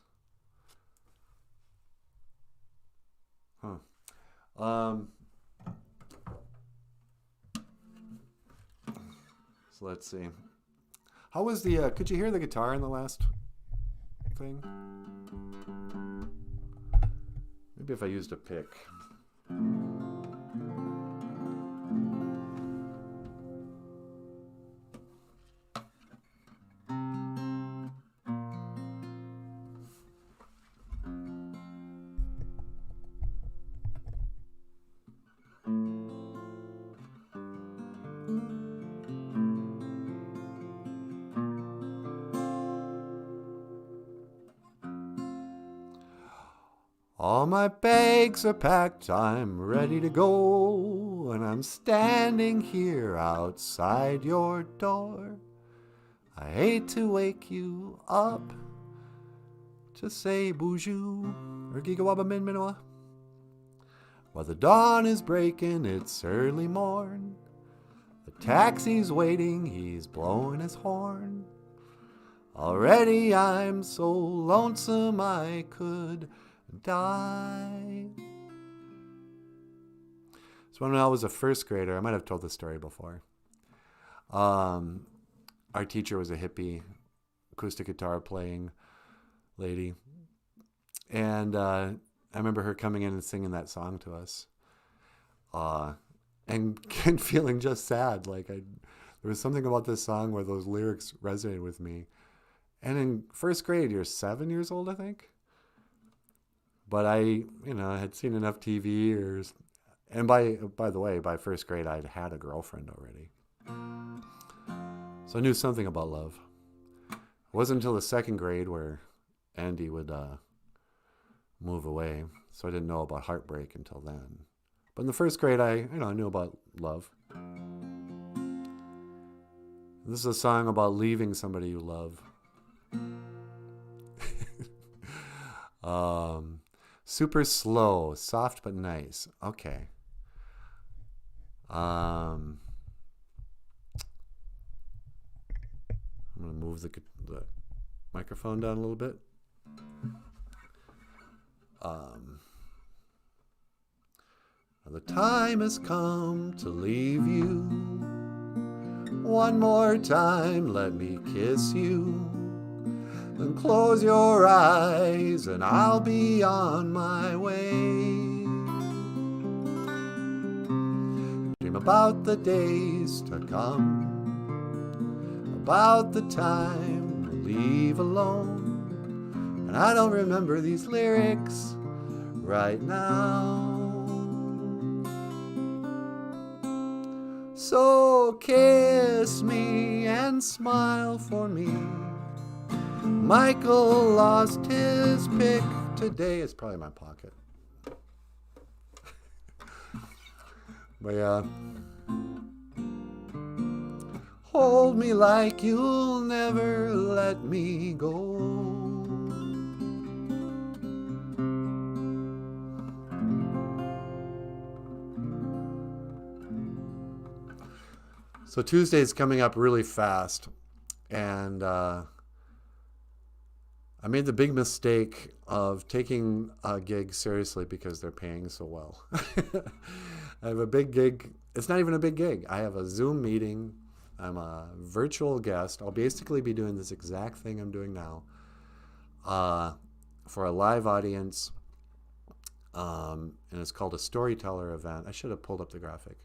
[SPEAKER 1] Huh. So let's see. How was the, could you hear the guitar in the last thing? Maybe if I used a pick. All my bags are packed, I'm ready to go, and I'm standing here outside your door. I hate to wake you up to say BOOZHOO or Gigawaba Min Minoa. While the dawn is breaking, it's early morn. The taxi's waiting, he's blowing his horn. Already I'm so lonesome I could die. So when I was a first grader, I might have told this story before. Our teacher was a hippie, acoustic guitar playing lady. And I remember her coming in and singing that song to us. And feeling just sad. Like there was something about this song where those lyrics resonated with me. And in first grade, you're 7 years old, I think. But I had seen enough TV and by the way, by first grade, I'd had a girlfriend already. So I knew something about love. It wasn't until the second grade where Andy would move away. So I didn't know about heartbreak until then. But in the first grade, I knew about love. This is a song about leaving somebody you love. Super slow, soft but nice. Okay. I'm going to move the microphone down a little bit. The time has come to leave you. One more time, let me kiss you. Then close your eyes and I'll be on my way. Dream about the days to come, about the time we'll leave alone. And I don't remember these lyrics right now. So kiss me and smile for me. Michael lost his pick today. It's probably in my pocket. But yeah. Hold me like you'll never let me go. So Tuesday's coming up really fast, and I made the big mistake of taking a gig seriously because they're paying so well. I have a big gig. It's not even a big gig. I have a Zoom meeting. I'm a virtual guest. I'll basically be doing this exact thing I'm doing now for a live audience, and it's called a storyteller event. I should have pulled up the graphic.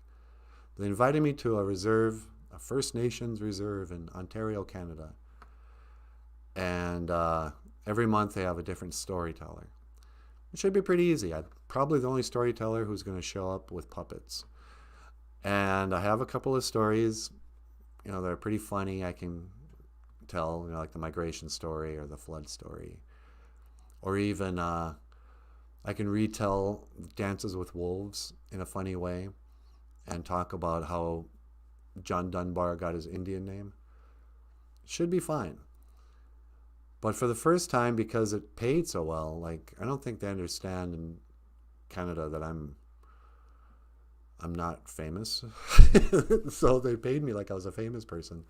[SPEAKER 1] They invited me to a reserve, a First Nations reserve in Ontario, Canada. And every month they have a different storyteller. It should be pretty easy. I'm probably the only storyteller who's going to show up with puppets. And I have a couple of stories, that are pretty funny. I can tell, like the migration story or the flood story. Or even I can retell Dances with Wolves in a funny way and talk about how John Dunbar got his Indian name. Should be fine. But for the first time, because it paid so well, I don't think they understand in Canada that I'm not famous. So they paid me like I was a famous person.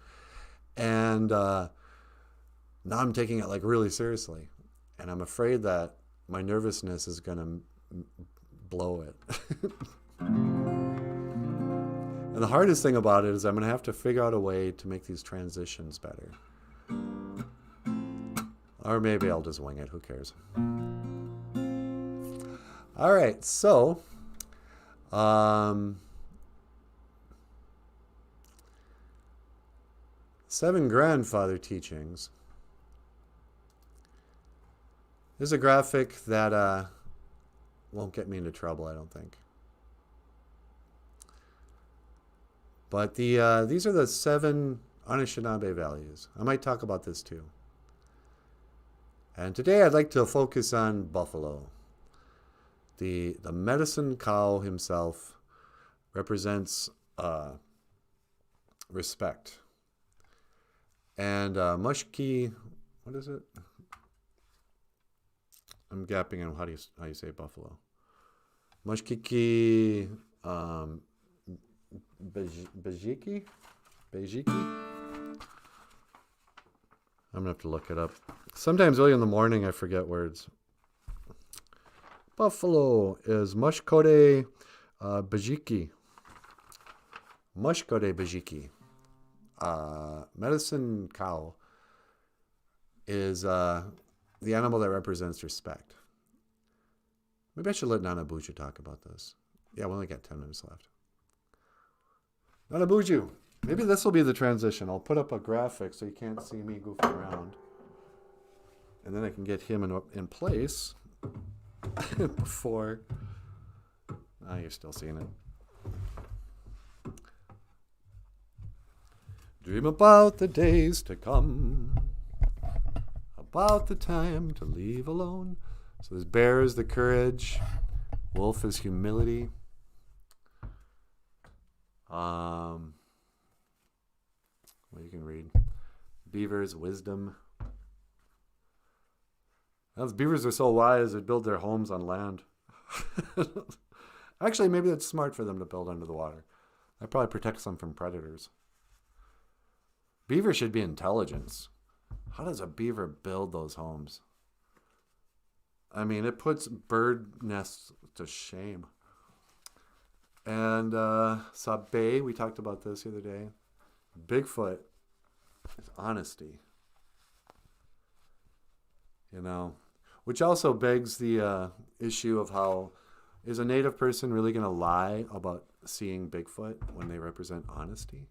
[SPEAKER 1] And now I'm taking it really seriously. And I'm afraid that my nervousness is going to blow it. And the hardest thing about it is I'm going to have to figure out a way to make these transitions better. Or maybe I'll just wing it. Who cares? All right. So, 7 grandfather teachings. There's a graphic that won't get me into trouble, I don't think. But these are the 7 Anishinaabe values. I might talk about this too. And today I'd like to focus on buffalo. The medicine cow himself represents respect. And Mushki, what is it? I'm gapping on how you say buffalo. Mushkiki Bejiki? I'm going to have to look it up. Sometimes early in the morning I forget words. Buffalo is Mushkode Bejiki. Mushkode Bejiki. Medicine cow is the animal that represents respect. Maybe I should let NANABOOZHOO talk about this. Yeah, we only got 10 minutes left. NANABOOZHOO. Maybe this will be the transition. I'll put up a graphic so you can't see me goofing around. And then I can get him in place before... you're still seeing it. Dream about the days to come, about the time to leave alone. So this bear is the courage, wolf is humility. Well, you can read. Beaver is wisdom. Those beavers are so wise they build their homes on land. Actually, maybe that's smart for them to build under the water. That probably protects them from predators. Beaver should be intelligence. How does a beaver build those homes? I mean, it puts bird nests to shame. And Sabe, we talked about this the other day. Bigfoot is honesty. you know, which also begs the issue of how is a native person really going to lie about seeing Bigfoot when they represent honesty?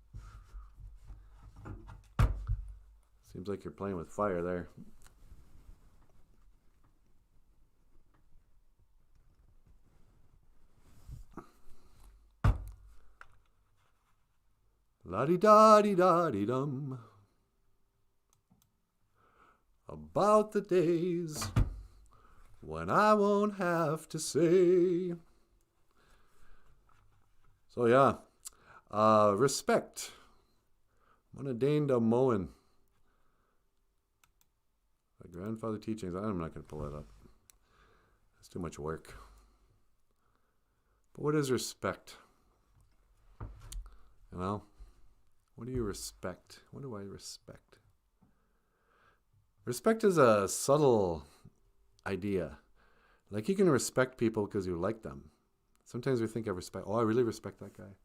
[SPEAKER 1] Seems like you're playing with fire there. La-di-da-di-da-di-dum. About the days when I won't have to say. So yeah, respect. Mana Dainda Moen. My grandfather teachings. I'm not going to pull that up. It's too much work. But what is respect? You know? What do you respect? What do I respect? Respect is a subtle idea. Like you can respect people because you like them. Sometimes we think I respect, I really respect that guy.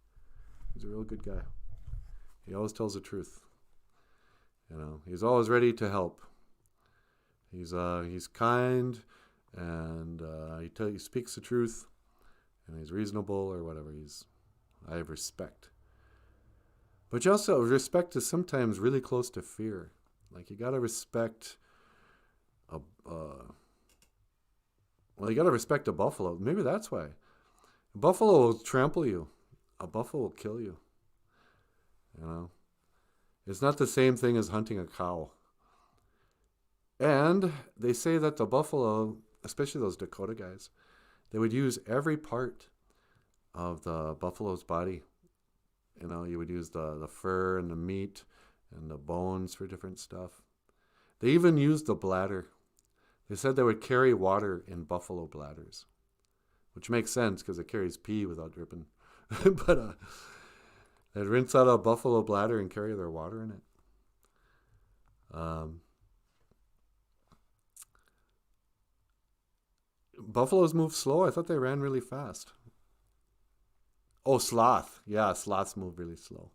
[SPEAKER 1] He's a real good guy. He always tells the truth. You know, he's always ready to help. He's kind, and he speaks the truth, and he's reasonable or whatever. I have respect. But you also, respect is sometimes really close to fear. Like you gotta respect you gotta respect a buffalo. Maybe that's why. A buffalo will trample you. A buffalo will kill you. You know? It's not the same thing as hunting a cow. And they say that the buffalo, especially those Dakota guys, they would use every part of the buffalo's body. You know, you would use the fur and the meat and the bones for different stuff. They even used the bladder. They said they would carry water in buffalo bladders, which makes sense because it carries pee without dripping. But they'd rinse out a buffalo bladder and carry their water in it. Buffaloes move slow. I thought they ran really fast. Oh, sloth. Yeah, sloths move really slow.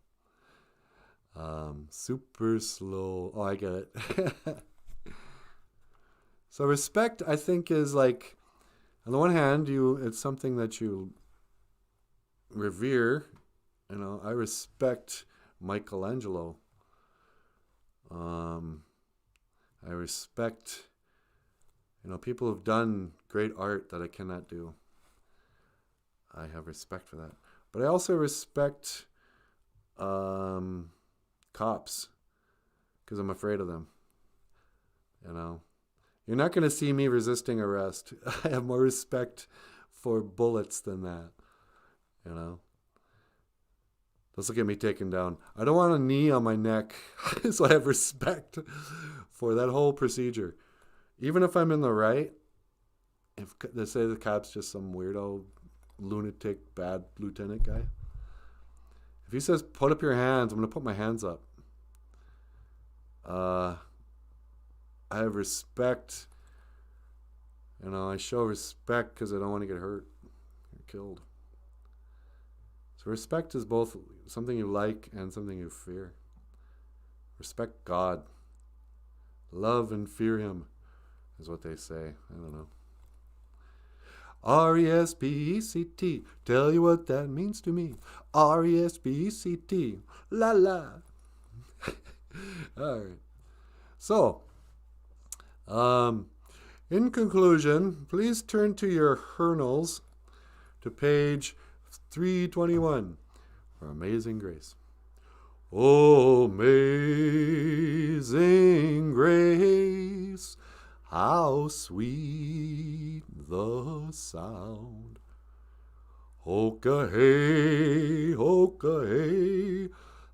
[SPEAKER 1] Super slow. Oh, I get it. So respect, I think, is like, on the one hand, it's something that you revere. You know, I respect Michelangelo. I respect, people who've done great art that I cannot do. I have respect for that. But I also respect cops because I'm afraid of them. You know, you're not going to see me resisting arrest. I have more respect for bullets than that. You know, this will get me taken down. I don't want a knee on my neck, so I have respect for that whole procedure. Even if I'm in the right, if they say the cop's just some weirdo, lunatic, bad lieutenant guy, if he says, put up your hands, I'm going to put my hands up. I have respect. I show respect because I don't want to get hurt or killed. So respect is both something you like and something you fear. Respect God. Love and fear him is what they say. I don't know. R-E-S-P-E-C-T. Tell you what that means to me. R-E-S-P-E-C-T. La la. All right. So, in conclusion, please turn to your hurnals to page 321 for Amazing Grace. Oh, amazing grace, how sweet the sound. Ho-ka-hey,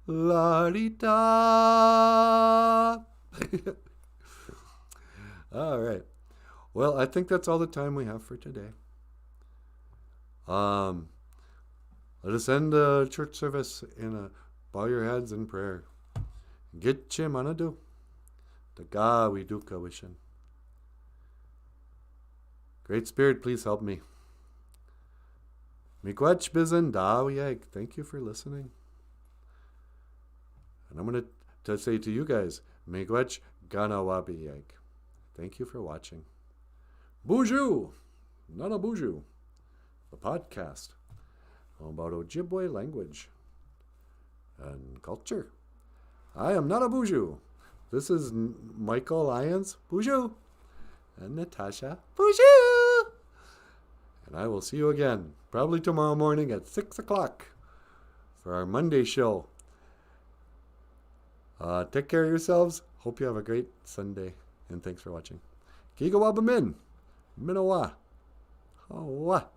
[SPEAKER 1] la-di-da. All right. Well, I think that's all the time we have for today. Let us end the church service in bow your heads in prayer. Gitche manadu. Taga we duka wishin. Great Spirit, please help me. Miigwech bizan dawiyeg. Thank you for listening. And I'm going to say to you guys, Miigwech ganawabiyeg. Thank you for watching. BOOZHOO NANABOOZHOO, the podcast about Ojibwe language and culture. I am NANABOOZHOO. This is Michael Lyons, BOOZHOO, and Natasha, BOOZHOO. And I will see you again, probably tomorrow morning at 6 o'clock for our Monday show. Take care of yourselves. Hope you have a great Sunday. And thanks for watching. Kiga wabamin. Minawa. Hawa.